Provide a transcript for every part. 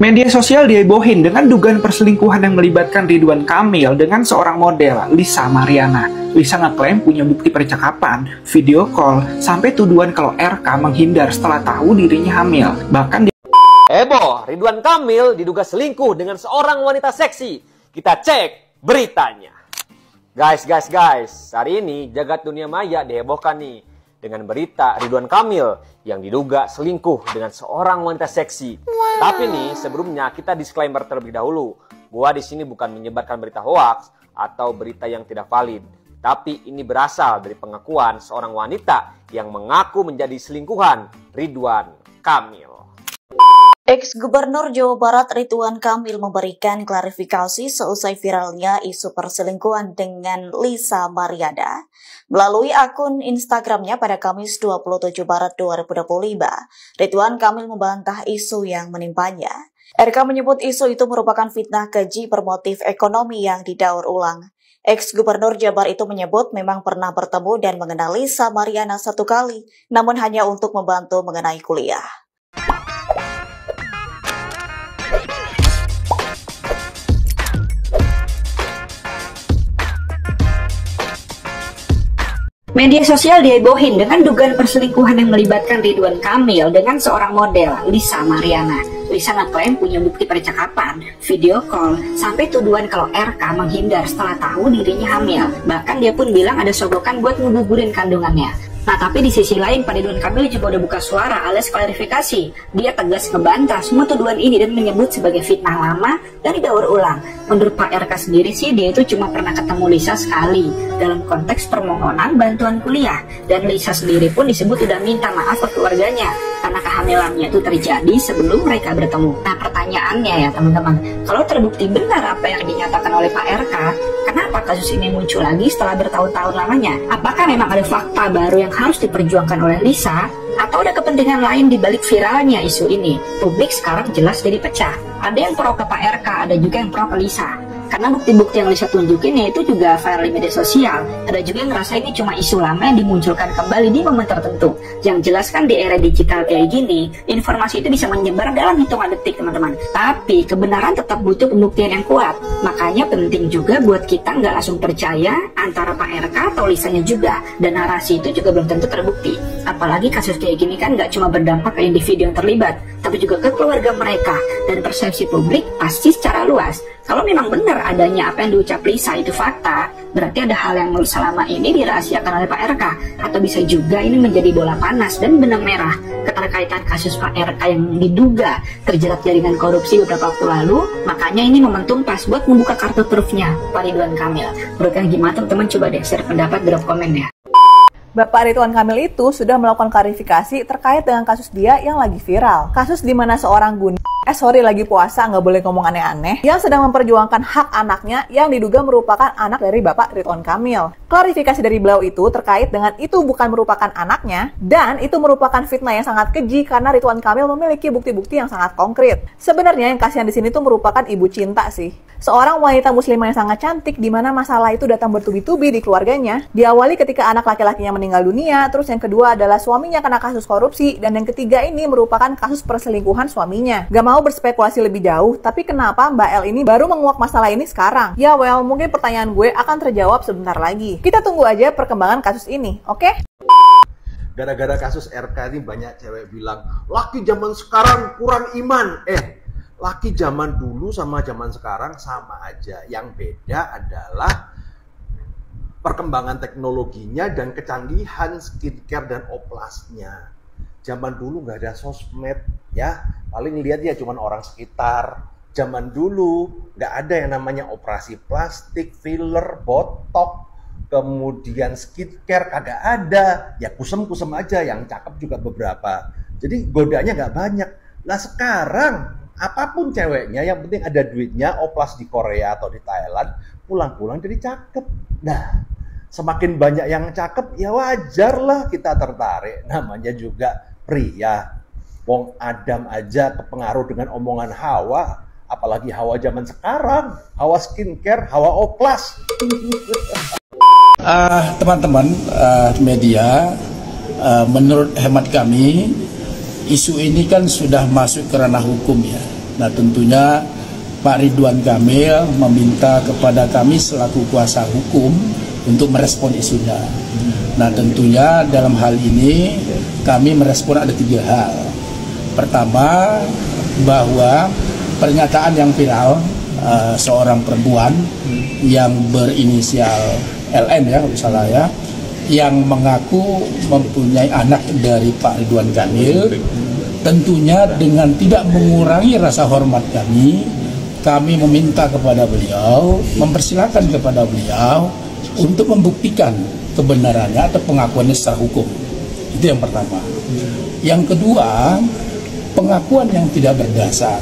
Media sosial dihebohin dengan dugaan perselingkuhan yang melibatkan Ridwan Kamil dengan seorang model, Lisa Mariana. Lisa ngeklaim punya bukti percakapan, video call, sampai tuduhan kalau RK menghindar setelah tahu dirinya hamil. Bahkan dia... Heboh, Ridwan Kamil diduga selingkuh dengan seorang wanita seksi. Kita cek beritanya. Guys, hari ini jagat dunia maya dihebohkan nih dengan berita Ridwan Kamil yang diduga selingkuh dengan seorang wanita seksi. Tapi nih, sebelumnya kita disclaimer terlebih dahulu. Gua di sini bukan menyebarkan berita hoaks atau berita yang tidak valid. Tapi ini berasal dari pengakuan seorang wanita yang mengaku menjadi selingkuhan Ridwan Kamil. Ex-Gubernur Jawa Barat Ridwan Kamil memberikan klarifikasi seusai viralnya isu perselingkuhan dengan Lisa Mariana. Melalui akun Instagramnya pada Kamis 27 Maret 2025, Ridwan Kamil membantah isu yang menimpanya. RK menyebut isu itu merupakan fitnah keji bermotif ekonomi yang didaur ulang. Ex-Gubernur Jabar itu menyebut memang pernah bertemu dan mengenal Lisa Mariana satu kali, namun hanya untuk membantu mengenai kuliah. Media sosial dihebohin dengan dugaan perselingkuhan yang melibatkan Ridwan Kamil dengan seorang model, Lisa Mariana. Lisa ngeklaim punya bukti percakapan, video call, sampai tuduhan kalau RK menghindar setelah tahu dirinya hamil. Bahkan dia pun bilang ada sogokan buat ngegugurin kandungannya. Nah, tapi di sisi lain, Pak Ridwan Kamil juga udah buka suara alias klarifikasi. Dia tegas ngebantah semua tuduhan ini dan menyebut sebagai fitnah lama dan didaur ulang. Menurut Pak RK sendiri sih, dia itu cuma pernah ketemu Lisa sekali dalam konteks permohonan bantuan kuliah. Dan Lisa sendiri pun disebut udah minta maaf ke keluarganya karena kehamilannya itu terjadi sebelum mereka bertemu. Nah, pertanyaannya ya teman-teman, kalau terbukti benar apa yang dinyatakan oleh Pak RK, kenapa kasus ini muncul lagi setelah bertahun-tahun lamanya? Apakah memang ada fakta baru yang harus diperjuangkan oleh Lisa? Atau ada kepentingan lain di balik viralnya isu ini? Publik sekarang jelas jadi pecah. Ada yang pro ke Pak RK, ada juga yang pro ke Lisa. Karena bukti-bukti yang Lisa tunjukin ya itu juga viral di media sosial. Ada juga yang ngerasa ini cuma isu lama yang dimunculkan kembali di momen tertentu. Yang jelas kan di era digital kayak gini, informasi itu bisa menyebar dalam hitungan detik teman-teman. Tapi kebenaran tetap butuh pembuktian yang kuat. Makanya penting juga buat kita nggak langsung percaya antara Pak RK atau Lisanya juga. Dan narasi itu juga belum tentu terbukti. Apalagi kasus kayak gini kan nggak cuma berdampak ke individu yang terlibat, tapi juga ke keluarga mereka. Dan persepsi publik pasti secara luas. Kalau memang benar adanya apa yang diucap Lisa itu fakta, berarti ada hal yang selama ini dirahasiakan oleh Pak RK. Atau bisa juga ini menjadi bola panas dan benang merah keterkaitan kasus Pak RK yang diduga terjerat jaringan korupsi beberapa waktu lalu. Makanya ini momentum pas buat membuka kartu trufnya Pak Ridwan Kamil. Menurut kalian gimana teman-teman? Coba deh share pendapat, drop komen ya. Bapak Ridwan Kamil itu sudah melakukan klarifikasi terkait dengan kasus dia yang lagi viral. Kasus di mana seorang lagi puasa, nggak boleh ngomong aneh-aneh, yang sedang memperjuangkan hak anaknya yang diduga merupakan anak dari Bapak Ridwan Kamil. Klarifikasi dari beliau itu terkait dengan itu bukan merupakan anaknya, dan itu merupakan fitnah yang sangat keji karena Ridwan Kamil memiliki bukti-bukti yang sangat konkret. Sebenarnya yang kasihan di sini tuh merupakan ibu cinta sih. Seorang wanita muslimah yang sangat cantik, di mana masalah itu datang bertubi-tubi di keluarganya. Diawali ketika anak laki-lakinya meninggal dunia, terus yang kedua adalah suaminya kena kasus korupsi, dan yang ketiga ini merupakan kasus perselingkuhan suaminya. Gak mau berspekulasi lebih jauh, tapi kenapa Mbak L ini baru menguak masalah ini sekarang? Ya well, mungkin pertanyaan gue akan terjawab sebentar lagi. Kita tunggu aja perkembangan kasus ini, oke? Gara-gara kasus RK ini banyak cewek bilang, laki zaman sekarang kurang iman. Laki zaman dulu sama zaman sekarang sama aja. Yang beda adalah perkembangan teknologinya dan kecanggihan skincare dan oplasnya. Zaman dulu nggak ada sosmed, ya paling lihat ya cuman orang sekitar. Zaman dulu nggak ada yang namanya operasi plastik, filler, botok, kemudian skincare kagak ada. Ya kusem-kusem aja, yang cakep juga beberapa. Jadi godanya nggak banyak. Lah sekarang apapun ceweknya, yang penting ada duitnya, oplas di Korea atau di Thailand, pulang-pulang jadi cakep. Nah, semakin banyak yang cakep, ya wajar lah kita tertarik. Namanya juga pria. Wong Adam aja kepengaruh dengan omongan Hawa, apalagi Hawa zaman sekarang. Hawa skincare, Hawa oplas. Teman-teman media, menurut hemat kami, isu ini kan sudah masuk ke ranah hukum ya. Nah tentunya Pak Ridwan Kamil meminta kepada kami selaku kuasa hukum untuk merespon isunya. Nah tentunya dalam hal ini kami merespon ada 3 hal. Pertama, bahwa pernyataan yang viral seorang perempuan yang berinisial LN ya kalau salah ya, yang mengaku mempunyai anak dari Pak Ridwan Kamil, tentunya dengan tidak mengurangi rasa hormat kami meminta kepada beliau, mempersilahkan kepada beliau untuk membuktikan kebenarannya atau pengakuannya secara hukum. Itu yang pertama. Yang kedua, pengakuan yang tidak berdasar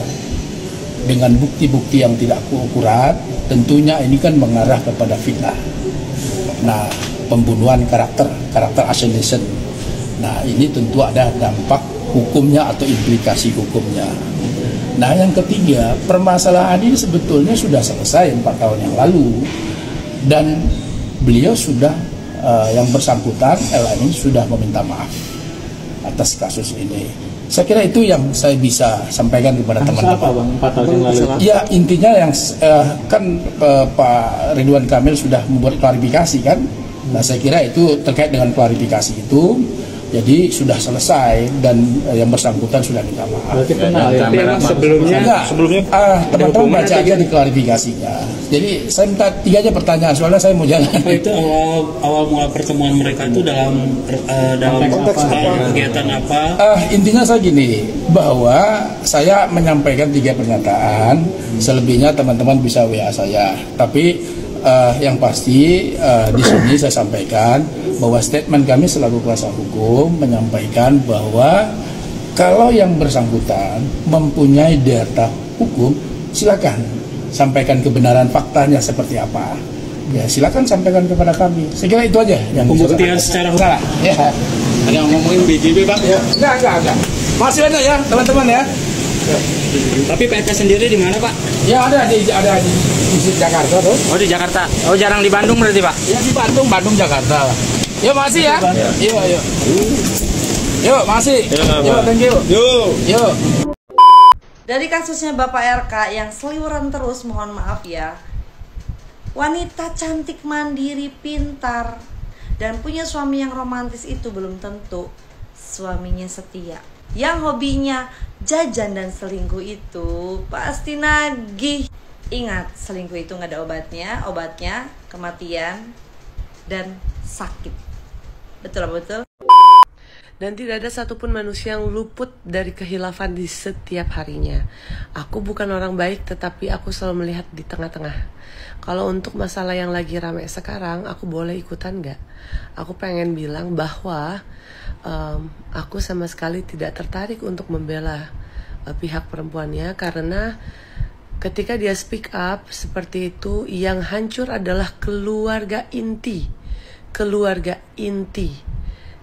dengan bukti-bukti yang tidak akurat, tentunya ini kan mengarah kepada fitnah. Nah, pembunuhan karakter assassination. Nah, ini tentu ada dampak hukumnya atau implikasi hukumnya. Nah, yang ketiga, permasalahan ini sebetulnya sudah selesai 4 tahun yang lalu, dan beliau sudah yang bersangkutan LN ini sudah meminta maaf atas kasus ini. Saya kira itu yang saya bisa sampaikan kepada teman-teman. Apa Bang, 4 tahun yang lalu? Ya, intinya yang kan Pak Ridwan Kamil sudah membuat klarifikasi kan. Nah, saya kira itu terkait dengan klarifikasi itu. Jadi sudah selesai dan yang bersangkutan sudah minta maaf. Berarti kenal ya? Sebelumnya teman-teman baca aja di klarifikasinya. Jadi saya minta 3 aja pertanyaan soalnya saya mau jalan. Itu awal mula pertemuan mereka itu dalam konteks kegiatan apa? Intinya saya gini, bahwa saya menyampaikan 3 pernyataan, selebihnya teman-teman bisa WA saya. Tapi yang pasti di sini saya sampaikan bahwa statement kami selaku kuasa hukum menyampaikan bahwa kalau yang bersangkutan mempunyai data hukum, silakan sampaikan kebenaran faktanya seperti apa. Ya silakan sampaikan kepada kami. Saya kira itu aja yang pembuktian secara hukum. Ya. Ada ngomongin BJB Bang? Ya. Enggak. Masih ada ya teman-teman ya. Tapi PK sendiri di mana Pak? Ya ada di Jakarta tuh. Oh di Jakarta. Oh jarang di Bandung berarti Pak? Ya di Bandung Jakarta. Yuk masih ya. Yuk. Yuk masih. Yuk thank you. Yuk. Dari kasusnya Bapak RK yang seliweran terus, mohon maaf ya. Wanita cantik, mandiri, pintar, dan punya suami yang romantis itu belum tentu suaminya setia. Yang hobinya jajan dan selingkuh itu pasti nagih. Ingat, selingkuh itu nggak ada obatnya kematian dan sakit. Betul. Dan tidak ada satupun manusia yang luput dari kehilafan di setiap harinya. Aku bukan orang baik, tetapi aku selalu melihat di tengah-tengah. Kalau untuk masalah yang lagi ramai sekarang, aku boleh ikutan nggak? Aku pengen bilang bahwa aku sama sekali tidak tertarik untuk membela pihak perempuannya, karena ketika dia speak up seperti itu, yang hancur adalah keluarga inti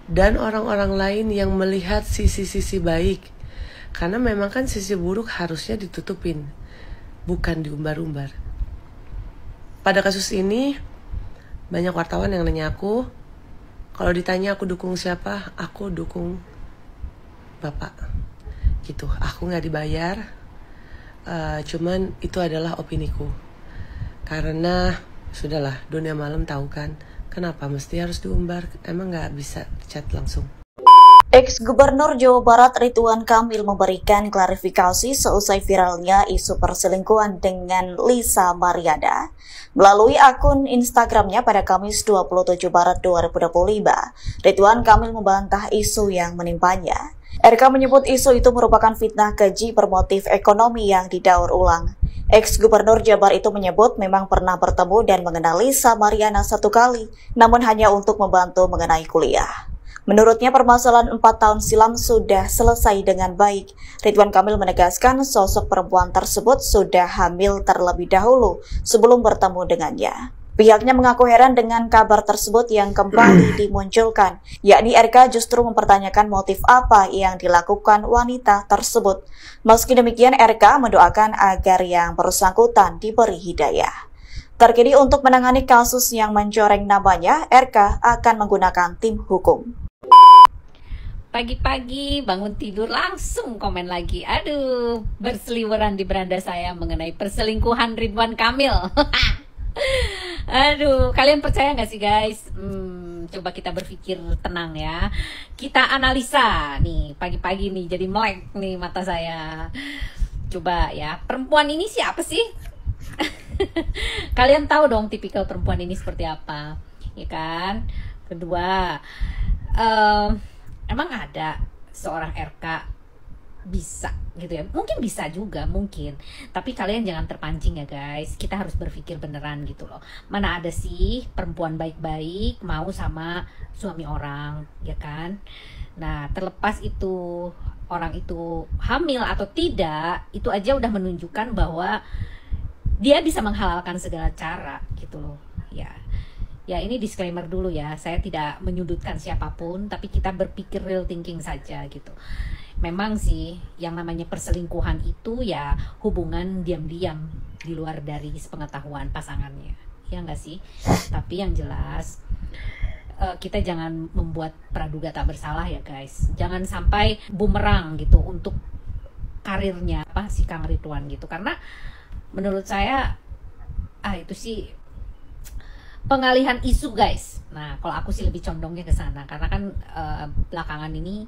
dan orang-orang lain yang melihat sisi-sisi baik. Karena memang kan sisi buruk harusnya ditutupin, bukan diumbar-umbar. Pada kasus ini banyak wartawan yang nanya aku, kalau ditanya aku dukung siapa, aku dukung Bapak gitu. Aku gak dibayar, cuman itu adalah opiniku. Karena sudahlah, dunia malam tahu kan, kenapa mesti harus diumbar? Emang nggak bisa chat langsung? Ex-Gubernur Jawa Barat Ridwan Kamil memberikan klarifikasi seusai viralnya isu perselingkuhan dengan Lisa Mariana. Melalui akun Instagramnya pada Kamis 27 Maret 2025, Ridwan Kamil membantah isu yang menimpanya. RK menyebut isu itu merupakan fitnah keji bermotif ekonomi yang didaur ulang. Ex-Gubernur Jabar itu menyebut memang pernah bertemu dan mengenal Lisa Mariana 1 kali, namun hanya untuk membantu mengenai kuliah. Menurutnya permasalahan 4 tahun silam sudah selesai dengan baik. Ridwan Kamil menegaskan sosok perempuan tersebut sudah hamil terlebih dahulu sebelum bertemu dengannya. Pihaknya mengaku heran dengan kabar tersebut yang kembali dimunculkan, yakni RK justru mempertanyakan motif apa yang dilakukan wanita tersebut. Meski demikian, RK mendoakan agar yang bersangkutan diberi hidayah. Terkini untuk menangani kasus yang mencoreng namanya, RK akan menggunakan tim hukum. Pagi-pagi bangun tidur langsung komen lagi. Aduh, berseliweran di beranda saya mengenai perselingkuhan Ridwan Kamil. Aduh, kalian percaya nggak sih guys? Coba kita berpikir tenang ya. Kita analisa nih, pagi-pagi nih jadi melek nih mata saya. Coba ya, perempuan ini siapa sih? Kalian tahu dong tipikal perempuan ini seperti apa, ya kan? Kedua, emang ada seorang RK bisa gitu ya? Mungkin bisa juga, mungkin. Tapi kalian jangan terpancing ya guys. Kita harus berpikir beneran gitu loh. Mana ada sih perempuan baik-baik mau sama suami orang, ya kan? Nah, terlepas itu orang itu hamil atau tidak, itu aja udah menunjukkan bahwa dia bisa menghalalkan segala cara gitu loh. Ya ini disclaimer dulu ya, saya tidak menyudutkan siapapun, tapi kita berpikir real thinking saja gitu. Memang sih yang namanya perselingkuhan itu ya hubungan diam-diam di luar dari sepengetahuan pasangannya, ya nggak sih? Tapi yang jelas kita jangan membuat praduga tak bersalah ya guys. Jangan sampai bumerang gitu untuk karirnya si Kang Ridwan gitu, karena menurut saya itu sih pengalihan isu guys. Nah, kalau aku sih lebih condongnya ke sana karena kan belakangan ini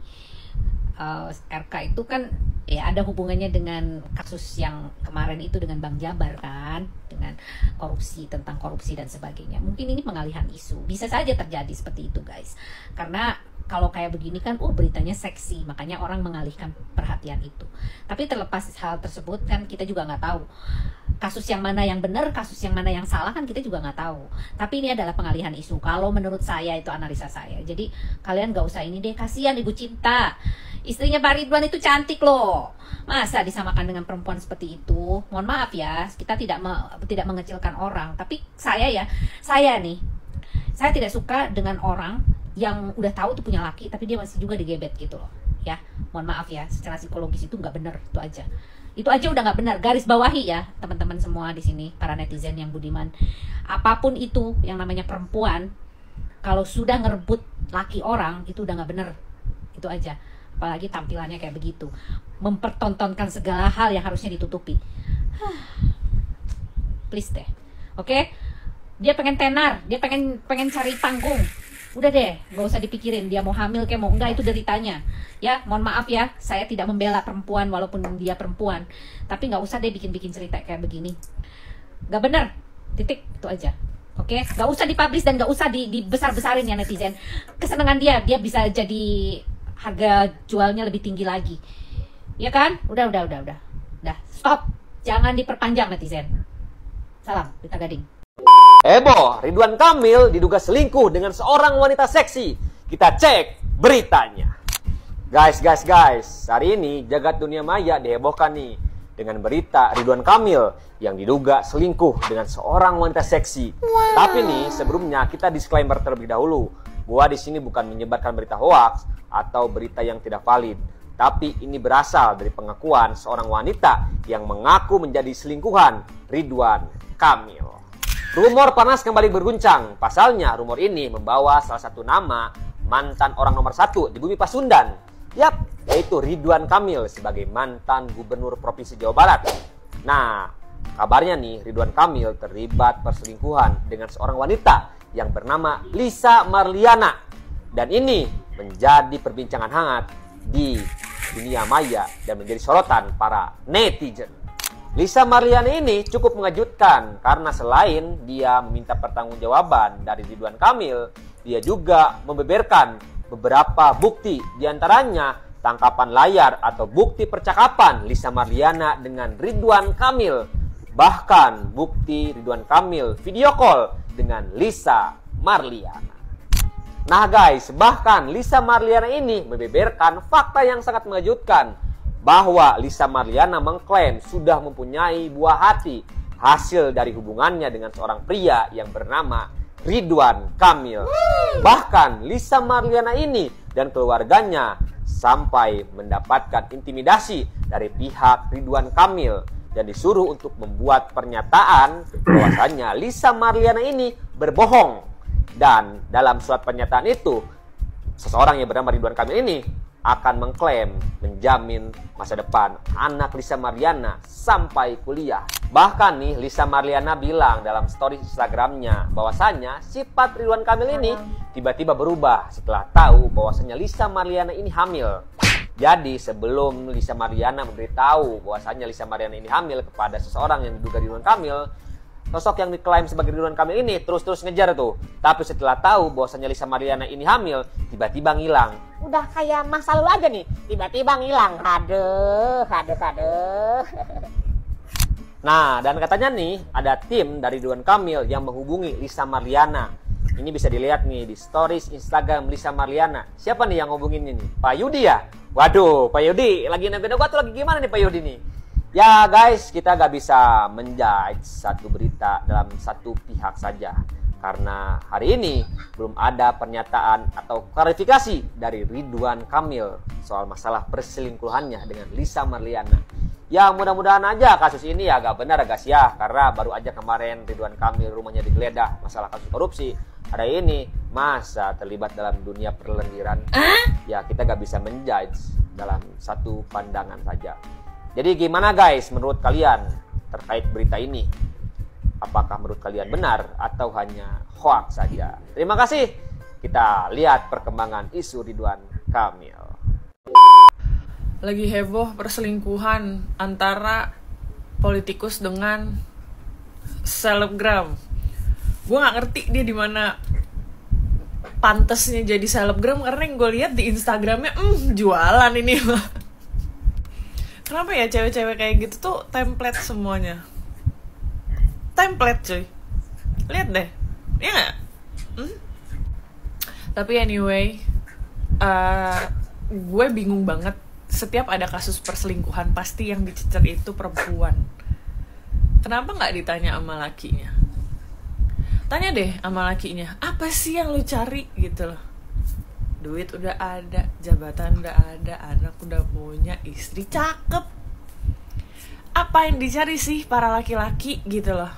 RK itu kan ya ada hubungannya dengan kasus yang kemarin itu dengan Bang Jabar kan, dengan tentang korupsi dan sebagainya. Mungkin ini pengalihan isu. Bisa saja terjadi seperti itu guys. Karena kalau kayak begini kan beritanya seksi, makanya orang mengalihkan perhatian itu. Tapi terlepas hal tersebut kan kita juga nggak tahu kasus yang mana yang benar, kasus yang mana yang salah kan kita juga nggak tahu. Tapi ini adalah pengalihan isu. Kalau menurut saya itu analisa saya. Jadi kalian nggak usah ini deh, kasihan Ibu Cinta. Istrinya Pak Ridwan itu cantik loh. Masa disamakan dengan perempuan seperti itu? Mohon maaf ya, kita tidak mengecilkan orang. Tapi saya tidak suka dengan orang yang udah tahu tuh punya laki tapi dia masih juga digebet gitu loh. Ya, mohon maaf ya, secara psikologis itu nggak benar, itu aja. Itu aja udah nggak benar. Garis bawahi ya teman-teman semua di sini, para netizen yang budiman. Apapun itu yang namanya perempuan, kalau sudah ngerebut laki orang itu udah nggak benar. Itu aja. Apalagi tampilannya kayak begitu, mempertontonkan segala hal yang harusnya ditutupi. Please deh, oke? Dia pengen tenar, dia pengen cari panggung. Udah deh, gak usah dipikirin dia mau hamil kayak mau enggak, itu deritanya. Ya, mohon maaf ya, saya tidak membela perempuan walaupun dia perempuan. Tapi gak usah deh bikin-bikin cerita kayak begini. Gak bener, titik, itu aja. Oke, gak usah dipublish dan gak usah dibesar-besarin ya netizen. Kesenangan dia bisa jadi harga jualnya lebih tinggi lagi. Ya kan? Udah, stop. Jangan diperpanjang netizen. Salam, Rita Gading. Heboh, Ridwan Kamil diduga selingkuh dengan seorang wanita seksi. Kita cek beritanya. Guys, hari ini jagat dunia maya dihebohkan nih dengan berita Ridwan Kamil yang diduga selingkuh dengan seorang wanita seksi. Wow. Tapi nih, sebelumnya kita disclaimer terlebih dahulu. Gua di sini bukan menyebarkan berita hoaks atau berita yang tidak valid. Tapi ini berasal dari pengakuan seorang wanita yang mengaku menjadi selingkuhan Ridwan Kamil. Rumor panas kembali berguncang. Pasalnya rumor ini membawa salah satu nama mantan orang nomor 1 di bumi Pasundan. Yap, yaitu Ridwan Kamil sebagai mantan gubernur Provinsi Jawa Barat. Nah, kabarnya nih Ridwan Kamil terlibat perselingkuhan dengan seorang wanita yang bernama Lisa Marliana. Dan ini menjadi perbincangan hangat di dunia maya dan menjadi sorotan para netizen. Lisa Marliana ini cukup mengejutkan karena selain dia meminta pertanggungjawaban dari Ridwan Kamil, dia juga membeberkan beberapa bukti, diantaranya tangkapan layar atau bukti percakapan Lisa Marliana dengan Ridwan Kamil. Bahkan bukti Ridwan Kamil video call dengan Lisa Marliana. Nah guys, bahkan Lisa Marliana ini membeberkan fakta yang sangat mengejutkan bahwa Lisa Marliana mengklaim sudah mempunyai buah hati hasil dari hubungannya dengan seorang pria yang bernama Ridwan Kamil. Bahkan Lisa Marliana ini dan keluarganya sampai mendapatkan intimidasi dari pihak Ridwan Kamil dan disuruh untuk membuat pernyataan bahwasannya Lisa Marliana ini berbohong. Dan dalam surat pernyataan itu, seseorang yang bernama Ridwan Kamil ini akan mengklaim menjamin masa depan anak Lisa Mariana sampai kuliah. Bahkan nih Lisa Mariana bilang dalam story Instagramnya bahwasannya sifat Ridwan Kamil ini tiba-tiba berubah setelah tahu bahwasannya Lisa Mariana ini hamil. Jadi sebelum Lisa Mariana memberitahu bahwasannya Lisa Mariana ini hamil kepada seseorang yang diduga Ridwan Kamil, sosok yang diklaim sebagai Ridwan Kamil ini terus-terus ngejar tuh. Tapi setelah tahu bahwasannya Lisa Mariana ini hamil, tiba-tiba ngilang. Udah kayak masa lalu aja nih, tiba-tiba ngilang. Aduh. Nah, dan katanya nih ada tim dari Ridwan Kamil yang menghubungi Lisa Mariana. Ini bisa dilihat nih di stories Instagram Lisa Mariana. Siapa nih yang ngubungin ini? Pak Yudi ya? Waduh, Pak Yudi lagi nego-nego atau lagi gimana nih Pak Yudi nih? Ya guys, kita gak bisa menjudge satu berita dalam satu pihak saja. Karena hari ini belum ada pernyataan atau klarifikasi dari Ridwan Kamil soal masalah perselingkuhannya dengan Lisa Mariana. Ya mudah-mudahan aja kasus ini ya agak benar agak sia. Karena baru aja kemarin Ridwan Kamil rumahnya digeledah masalah kasus korupsi. Hari ini masa terlibat dalam dunia perlendiran. Ya kita gak bisa menjudge dalam satu pandangan saja. Jadi gimana guys menurut kalian terkait berita ini? Apakah menurut kalian benar atau hanya hoax saja? Terima kasih. Kita lihat perkembangan isu Ridwan Kamil. Lagi heboh perselingkuhan antara politikus dengan selebgram. Gue gak ngerti dia di mana pantesnya jadi selebgram, karena yang gue lihat di Instagramnya jualan ini mah. Kenapa ya cewek-cewek kayak gitu tuh template semuanya? Template cuy. Lihat deh. Iya gak? Tapi anyway, gue bingung banget. Setiap ada kasus perselingkuhan pasti yang dicecer itu perempuan. Kenapa gak ditanya sama lakinya? Tanya deh sama lakinya, apa sih yang lu cari gitu loh. Duit udah ada, jabatan udah ada, anak udah punya, istri cakep. Apa yang dicari sih para laki-laki gitu loh.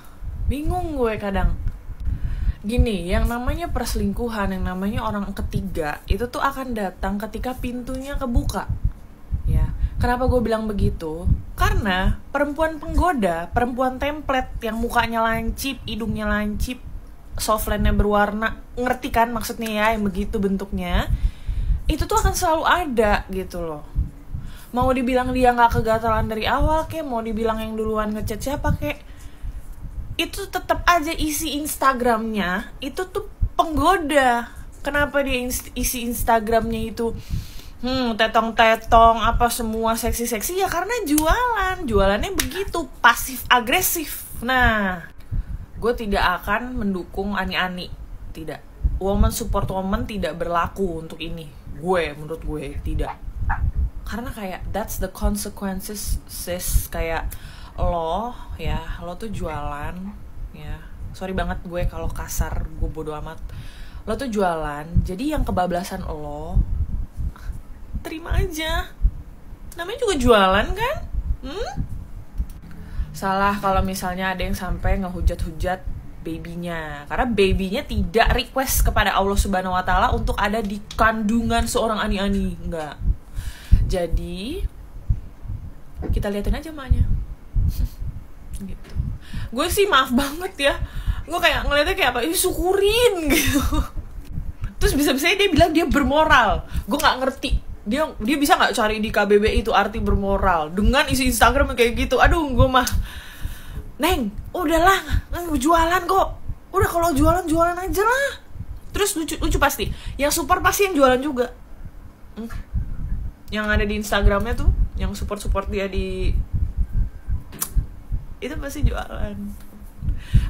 Bingung gue kadang. Gini, yang namanya perselingkuhan, yang namanya orang ketiga, itu tuh akan datang ketika pintunya kebuka. Ya, kenapa gue bilang begitu? Karena perempuan penggoda, perempuan template yang mukanya lancip, hidungnya lancip, softline-nya berwarna, ngerti kan maksudnya ya, yang begitu bentuknya, itu tuh akan selalu ada gitu loh. Mau dibilang dia gak kegatalan dari awal kek, mau dibilang yang duluan ngechat siapa kek, itu tetap aja isi Instagramnya itu tuh penggoda. Kenapa dia isi Instagramnya itu tetong-tetong apa semua seksi-seksi? Ya karena jualannya begitu pasif agresif. Nah, gue tidak akan mendukung ani-ani, tidak. Woman support woman tidak berlaku untuk ini. Menurut gue tidak. Karena kayak that's the consequences sis. Kayak lo tuh jualan ya. Sorry banget gue kalau kasar, gue bodo amat. Lo tuh jualan, jadi yang kebablasan lo terima aja. Namanya juga jualan kan? Salah kalau misalnya ada yang sampai ngehujat-hujat babynya, karena babynya tidak request kepada Allah Subhanahu Wa Taala untuk ada di kandungan seorang ani-ani, enggak. Jadi kita liatin aja maknya. Gitu. Gue sih maaf banget ya, gue kayak ngeliatnya kayak apa? Syukurin gitu. Terus bisa-bisanya dia bilang dia bermoral. Gue nggak ngerti. Dia bisa nggak cari di KBBI itu arti bermoral dengan isi Instagram kayak gitu? Aduh, gue mah, Neng, udahlah, jualan kok. Udah kalau jualan aja lah. Terus lucu pasti. Yang support pasti yang jualan juga. Yang ada di Instagramnya tuh, yang support dia di itu pasti jualan.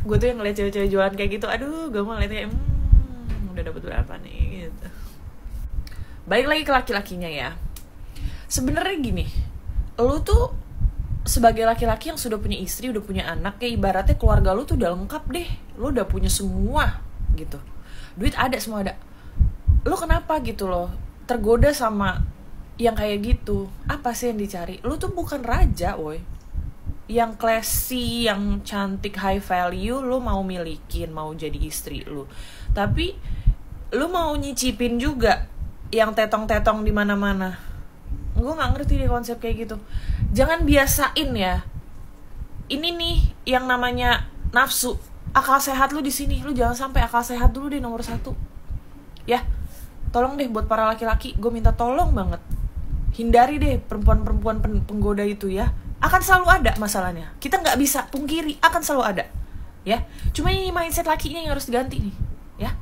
Gue tuh yang ngeliat cewek-cewek jualan kayak gitu, aduh, gue mau ngeliatnya udah dapet berapa nih gitu. Balik lagi ke laki-lakinya ya. Sebenarnya gini, lu tuh sebagai laki-laki yang sudah punya istri, udah punya anak, kayak ibaratnya keluarga lu tuh udah lengkap deh. Lu udah punya semua gitu. Duit ada, semua ada. Lu kenapa gitu loh tergoda sama yang kayak gitu? Apa sih yang dicari? Lu tuh bukan raja, woy. Yang classy, yang cantik, high value, lu mau milikin, mau jadi istri lu. Tapi lu mau nyicipin juga yang tetong-tetong di mana-mana. Gue nggak ngerti deh konsep kayak gitu. Jangan biasain ya. Ini nih yang namanya nafsu. Akal sehat lu di sini. Lu jangan sampai akal sehat dulu deh nomor 1. Ya, tolong deh buat para laki-laki, gue minta tolong banget. Hindari deh perempuan-perempuan penggoda itu ya. Akan selalu ada masalahnya. Kita nggak bisa pungkiri, akan selalu ada. Ya, cuma ini mindset lakinya yang harus diganti nih. Ya.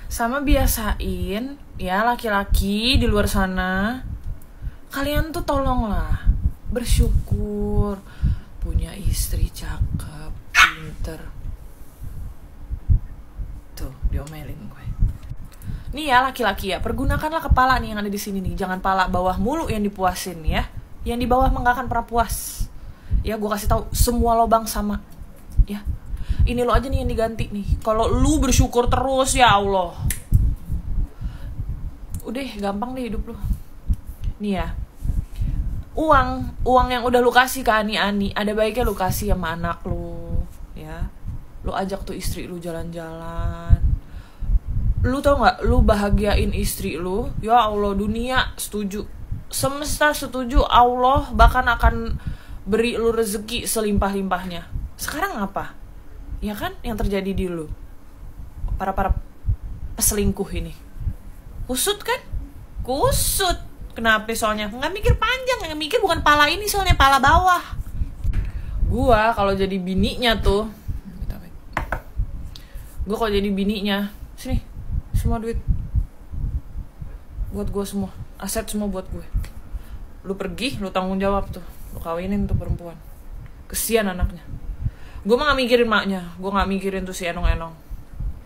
Sama biasain ya laki-laki di luar sana. Kalian tuh tolonglah bersyukur punya istri cakep, pinter. Tuh, diomelin gue. Nih ya laki-laki ya, pergunakanlah kepala nih yang ada di sini nih. Jangan pala bawah mulu yang dipuasin ya. Yang di bawah nggak akan pernah puas. Ya, gue kasih tahu semua lobang sama. Ya. Ini lo aja nih yang diganti nih. Kalau lu bersyukur terus ya Allah. Udah gampang deh hidup lu. Nih ya. Uang yang udah lu kasih ke ani-ani, ada baiknya lu kasih sama anak lu, ya. Lu ajak tuh istri lu jalan-jalan. Lu tau gak, lu bahagiain istri lu, ya Allah, dunia setuju, semesta setuju, Allah bahkan akan beri lu rezeki selimpah-limpahnya. Sekarang apa? Ya kan yang terjadi di lu, para peselingkuh ini. Kusut kan? Kusut. Kenapa soalnya? Nggak mikir panjang, nggak mikir bukan pala ini soalnya, pala bawah. Gua kalau jadi bininya tuh, gua kalau jadi bininya, sini, semua duit buat gua semua, aset semua buat gue. Lu pergi, lu tanggung jawab tuh, lu kawinin tuh perempuan. Kesian anaknya. Gua mah nggak mikirin maknya, gua nggak mikirin tuh si enong-enong.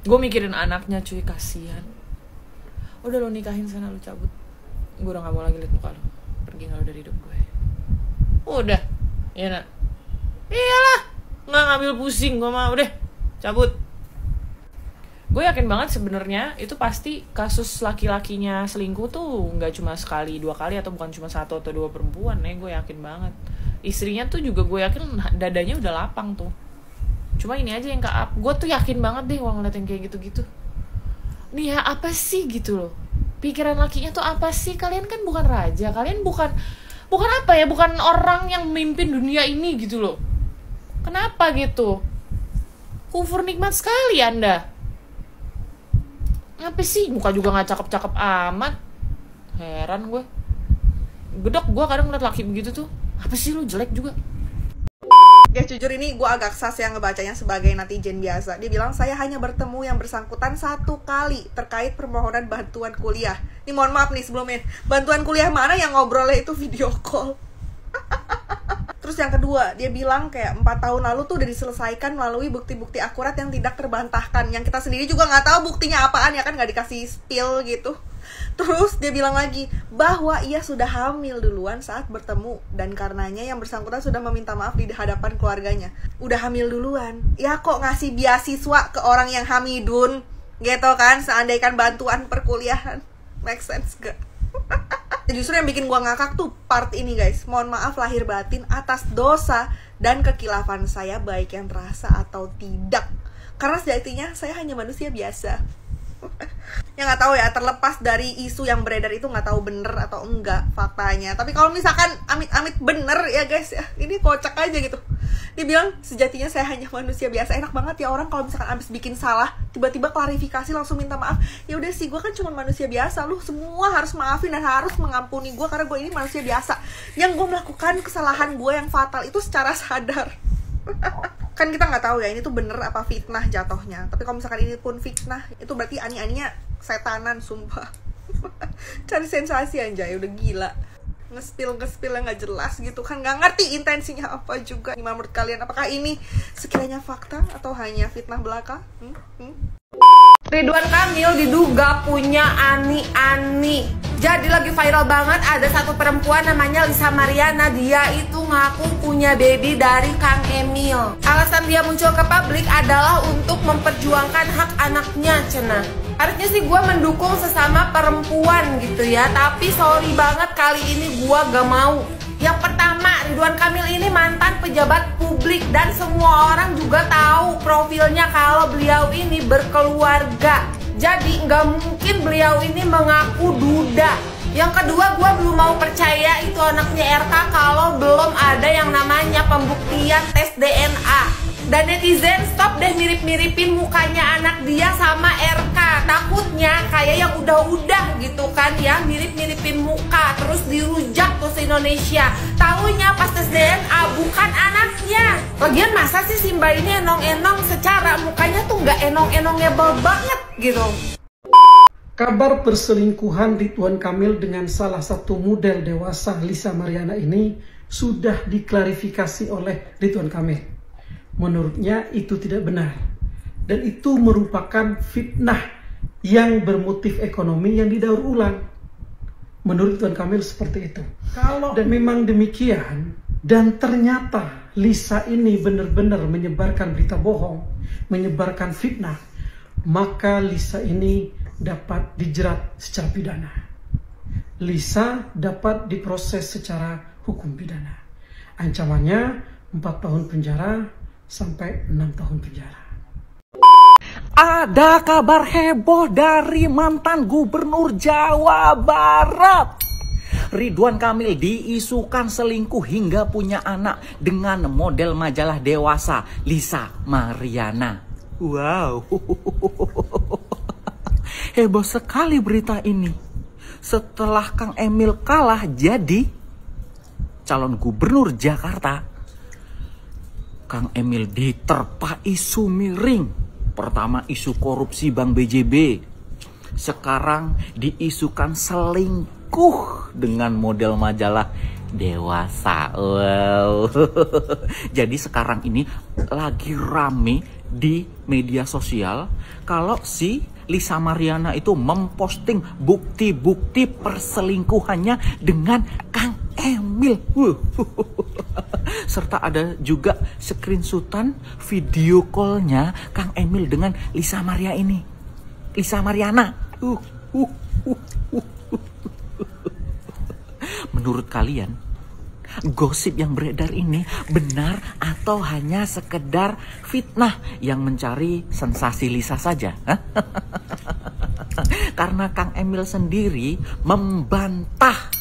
Gua mikirin anaknya cuy, kasian. Udah lu nikahin sana, lu cabut. Gue udah gak mau lagi liat muka lu. Pergi gak lu dari hidup gue. Udah. Iya nak. Iyalah. Gak ngambil pusing gue mah. Udah. Cabut. Gue yakin banget sebenarnya itu pasti kasus laki-lakinya selingkuh tuh gak cuma sekali, 2 kali, atau bukan cuma 1 atau 2 perempuan. Gue yakin banget. Istrinya tuh juga gue yakin dadanya udah lapang tuh. Cuma ini aja yang ke-up. Gue tuh yakin banget deh kalau ngeliat yang kayak gitu-gitu. Nih ya, apa sih gitu loh. Pikiran lakinya tuh apa sih? Kalian kan bukan raja, kalian bukan apa ya, bukan orang yang memimpin dunia ini gitu loh. Kenapa gitu? Kufur nikmat sekali Anda. Apa sih? Muka juga gak cakep-cakep amat. Heran gue. Gedok gue kadang ngeliat laki begitu tuh. Apa sih lu, jelek juga. Guys, jujur ini gue agak sas yang ngebacanya sebagai netizen biasa. Dia bilang, saya hanya bertemu yang bersangkutan 1 kali terkait permohonan bantuan kuliah. Ini mohon maaf nih sebelumnya, bantuan kuliah mana yang ngobrolnya itu video call. Terus yang kedua, dia bilang kayak 4 tahun lalu tuh udah diselesaikan melalui bukti-bukti akurat yang tidak terbantahkan. Yang kita sendiri juga nggak tahu buktinya apaan, ya kan, nggak dikasih spill gitu. Terus dia bilang lagi bahwa ia sudah hamil duluan saat bertemu, dan karenanya yang bersangkutan sudah meminta maaf di hadapan keluarganya. Udah hamil duluan, ya kok ngasih beasiswa ke orang yang hamidun gitu kan, seandainya bantuan perkuliahan. Make sense gak? Justru yang bikin gua ngakak tuh part ini guys. Mohon maaf lahir batin atas dosa dan kekilafan saya, baik yang terasa atau tidak, karena sejatinya saya hanya manusia biasa. Ya nggak tahu ya, terlepas dari isu yang beredar itu nggak tahu bener atau enggak faktanya. Tapi kalau misalkan amit-amit bener ya guys ya, ini kocak aja gitu. Dia bilang sejatinya saya hanya manusia biasa. Enak banget ya orang kalau misalkan abis bikin salah tiba-tiba klarifikasi langsung minta maaf. Ya udah sih, gue kan cuma manusia biasa, lu semua harus maafin dan harus mengampuni gue karena gue ini manusia biasa yang gue melakukan kesalahan gue yang fatal itu secara sadar. Kan kita nggak tahu ya ini tuh bener apa fitnah jatuhnya. Tapi kalau misalkan ini pun fitnah, itu berarti ani-aninya setanan sumpah. Cari sensasi anjay, udah gila. Ngespil yang nggak jelas gitu kan, nggak ngerti intensinya apa juga. Gimana menurut kalian, apakah ini sekiranya fakta atau hanya fitnah belaka? Ridwan Kamil diduga punya ani-ani. Jadi lagi viral banget, ada satu perempuan namanya Lisa Mariana. Dia itu ngaku punya baby dari Kang Emil. Alasan dia muncul ke publik adalah untuk memperjuangkan hak anaknya, cenah. Harusnya sih gue mendukung sesama perempuan gitu ya, tapi sorry banget kali ini gue gak mau. Yang pertama, Ridwan Kamil ini mantan pejabat publik dan semua orang juga tahu profilnya kalau beliau ini berkeluarga. Jadi nggak mungkin beliau ini mengaku duda. Yang kedua, gue belum mau percaya itu anaknya RK kalau belum ada yang namanya pembuktian tes DNA. Dan netizen stop deh mirip-miripin mukanya anak dia sama RK. Takutnya kayak yang udah-udah gitu kan ya, mirip-miripin muka terus dirujak tuh se-Indonesia. Taunya pas tes DNA bukan anaknya. Lagian masa sih si Mbak ini enong-enong secara mukanya tuh nggak enong-enongebel banget gitu. Kabar perselingkuhan Ridwan Kamil dengan salah satu model dewasa Lisa Mariana ini sudah diklarifikasi oleh Ridwan Kamil. Menurutnya itu tidak benar dan itu merupakan fitnah yang bermotif ekonomi yang didaur ulang. Menurut Ridwan Kamil seperti itu. Kalau dan memang demikian dan ternyata Lisa ini benar-benar menyebarkan berita bohong, menyebarkan fitnah, maka Lisa ini dapat dijerat secara pidana. Lisa dapat diproses secara hukum pidana. Ancamannya 4 tahun penjara sampai 6 tahun penjara. Ada kabar heboh dari mantan gubernur Jawa Barat. Ridwan Kamil diisukan selingkuh hingga punya anak dengan model majalah dewasa Lisa Mariana. Wow. Heboh sekali berita ini. Setelah Kang Emil kalah jadi calon gubernur Jakarta, Kang Emil diterpa isu miring. Pertama isu korupsi Bank BJB. Sekarang diisukan selingkuh dengan model majalah dewasa. Wow. Jadi sekarang ini lagi rame di media sosial kalau si Lisa Mariana itu memposting bukti-bukti perselingkuhannya dengan Kang Emil. Serta ada juga screenshotan video callnya Kang Emil dengan Lisa Mariana. Menurut kalian, gosip yang beredar ini benar atau hanya sekedar fitnah yang mencari sensasi Lisa saja? Karena Kang Emil sendiri membantah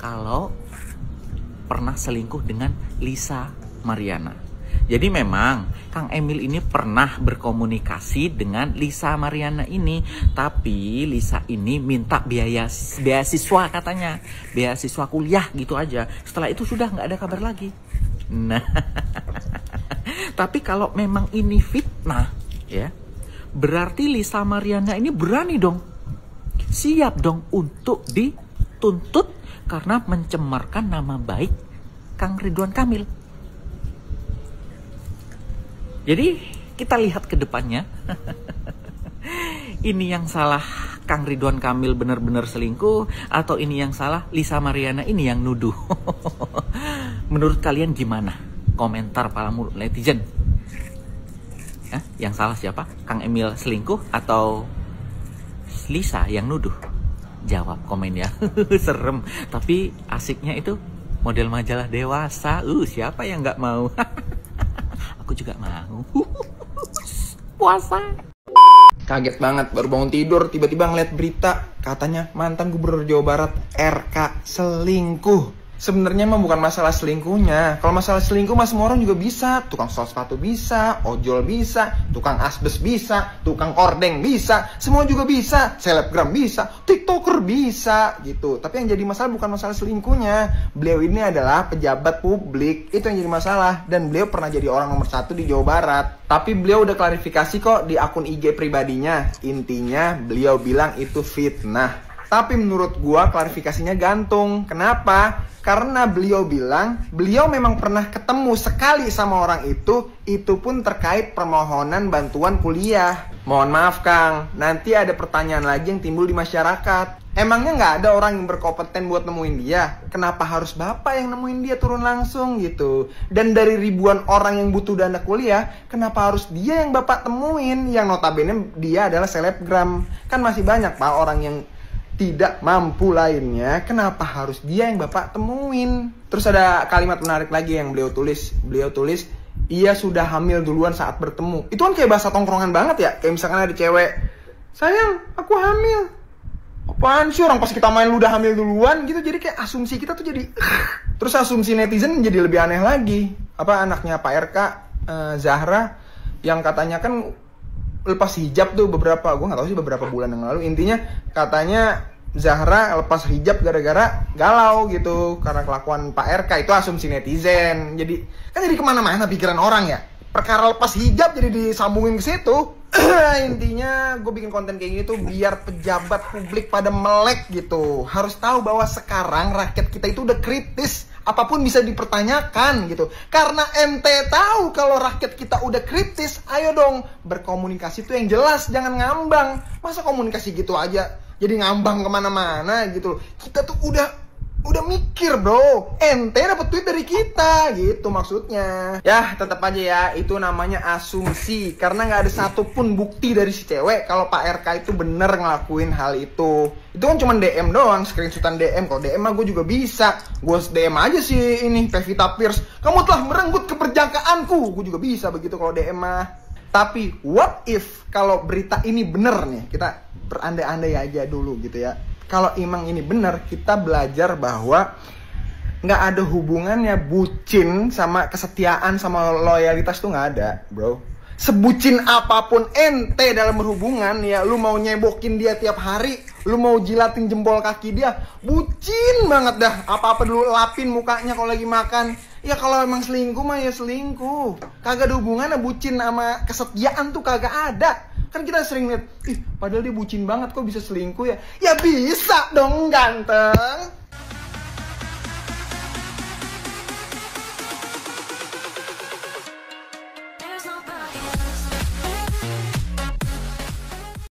kalau pernah selingkuh dengan Lisa Mariana. Jadi memang Kang Emil ini pernah berkomunikasi dengan Lisa Mariana ini, tapi Lisa ini minta beasiswa katanya, beasiswa kuliah gitu aja. Setelah itu sudah nggak ada kabar lagi. Nah, tapi kalau memang ini fitnah, ya, berarti Lisa Mariana ini berani dong, siap dong untuk dituntut karena mencemarkan nama baik Kang Ridwan Kamil. Jadi kita lihat ke depannya. Ini yang salah Kang Ridwan Kamil benar-benar selingkuh, atau ini yang salah Lisa Mariana ini yang nuduh? Menurut kalian gimana? Komentar para netizen. Yang salah siapa? Kang Emil selingkuh atau Lisa yang nuduh? Jawab komen ya. Serem, tapi asiknya itu model majalah dewasa. Siapa yang nggak mau? Aku juga mau. Puasa. Kaget banget, baru bangun tidur tiba-tiba ngeliat berita katanya mantan gubernur Jawa Barat RK selingkuh. Sebenarnya mah bukan masalah selingkuhnya. Kalau masalah selingkuh mah semua orang juga bisa. Tukang sol sepatu bisa, ojol bisa, tukang asbes bisa, tukang ordeng bisa, semua juga bisa. Selebgram bisa, TikToker bisa gitu. Tapi yang jadi masalah bukan masalah selingkuhnya. Beliau ini adalah pejabat publik, itu yang jadi masalah. Dan beliau pernah jadi orang nomor 1 di Jawa Barat. Tapi beliau udah klarifikasi kok di akun IG pribadinya. Intinya beliau bilang itu fitnah. Tapi menurut gua klarifikasinya gantung. Kenapa? Karena beliau bilang beliau memang pernah ketemu sekali sama orang itu pun terkait permohonan bantuan kuliah. Mohon maaf Kang, nanti ada pertanyaan lagi yang timbul di masyarakat. Emangnya nggak ada orang yang berkompeten buat nemuin dia? Kenapa harus Bapak yang nemuin dia turun langsung gitu? Dan dari ribuan orang yang butuh dana kuliah, kenapa harus dia yang Bapak temuin? Yang notabene dia adalah selebgram. Kan masih banyak Pak orang yang tidak mampu lainnya, kenapa harus dia yang Bapak temuin? Terus ada kalimat menarik lagi yang beliau tulis, ia sudah hamil duluan saat bertemu. Itu kan kayak bahasa tongkrongan banget ya. Kayak misalkan ada cewek, sayang aku hamil. Apa apaan sih orang pas kita main lu udah hamil duluan gitu. Jadi kayak asumsi kita tuh jadi terus asumsi netizen jadi lebih aneh lagi. Apa anaknya Pak RK, Zahra, yang katanya kan lepas hijab tuh beberapa bulan yang lalu. Intinya katanya Zahra lepas hijab gara-gara galau gitu karena kelakuan Pak RK. Itu asumsi netizen. Jadi kan jadi kemana-mana pikiran orang ya. Perkara lepas hijab jadi disambungin ke situ. Intinya gue bikin konten kayak gini tuh biar pejabat publik pada melek gitu. Harus tahu bahwa sekarang rakyat kita itu udah kritis. Apapun bisa dipertanyakan gitu. Karena ente tahu kalau rakyat kita udah kritis, ayo dong berkomunikasi tuh yang jelas, jangan ngambang. Masa komunikasi gitu aja jadi ngambang kemana-mana gitu. Kita tuh udah mikir bro, ente dapet tweet dari kita gitu maksudnya. Ya tetap aja ya, itu namanya asumsi. Karena nggak ada satupun bukti dari si cewek kalau Pak RK itu bener ngelakuin hal itu. Itu kan cuma DM doang, screenshotan DM. Kalau DM mah gue juga bisa. Gue DM aja sih ini Pevita Pierce, kamu telah merenggut keperjakaanku. Gue juga bisa begitu kalau DM mah. Tapi what if kalau berita ini bener nih, kita berandai-andai aja dulu gitu ya. Kalau emang ini benar, kita belajar bahwa nggak ada hubungannya bucin sama kesetiaan sama loyalitas tuh nggak ada, bro. Sebucin apapun ente dalam berhubungan ya, lu mau nyebokin dia tiap hari, lu mau jilatin jempol kaki dia, bucin banget dah. Apa-apa dulu lapin mukanya kalau lagi makan. Ya kalau emang selingkuh mah ya selingkuh. Kagak ada hubungannya bucin sama kesetiaan tuh kagak ada. Kan kita sering lihat, padahal dia bucin banget kok bisa selingkuh ya. Ya bisa dong ganteng.